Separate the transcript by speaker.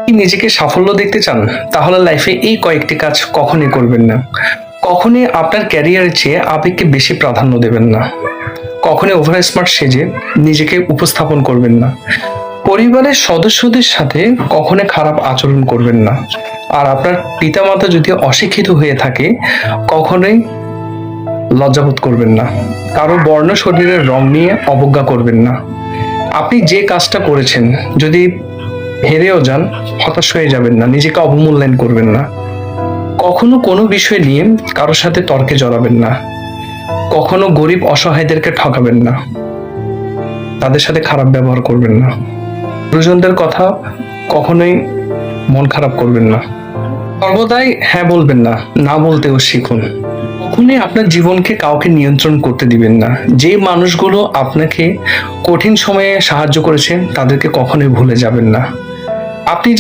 Speaker 1: কি নিজেকে সাফল্য দেখতে চান? তাহলে লাইফে এই কয়েকটি কাজ কখনই করবেন না। কখনই আপনার ক্যারিয়ারের চেয়ে আবেগকে বেশি প্রাধান্য দেবেন না। কখনই ওভার স্মার্ট সেজে নিজেকে উপস্থাপন করবেন না। পরিবারের সদস্যদের সাথে কখনোই খারাপ আচরণ করবেন না। আর আপনার পিতামাতা যদি অশিক্ষিত হয়ে থাকে, কখনোই লজ্জাবোধ করবেন না। কারো বর্ণ শরীরের রং নিয়ে অবজ্ঞা করবেন না। আপনি যে কাজটা করেছেন, যদি হেরেও যান, হতাশ হয়ে যাবেন না, নিজেকে অবমূল্যায়ন করবেন না। কখনো কোনো বিষয় নিয়ে কারোর সাথে তর্কে জড়াবেন না। কখনো গরিব অসহায়দেরকে ঠকাবেন না, তাদের সাথে খারাপ ব্যবহার করবেন না। গুরুজনদের কথা কখনোই মন খারাপ করবেন না। সর্বদাই হ্যাঁ বলবেন না, না বলতেও শিখুন। কখনোই আপনার জীবনকে কাউকে নিয়ন্ত্রণ করতে দিবেন না। যে মানুষগুলো আপনাকে কঠিন সময়ে সাহায্য করেছে, তাদেরকে কখনোই ভুলে যাবেন না। আপনি যে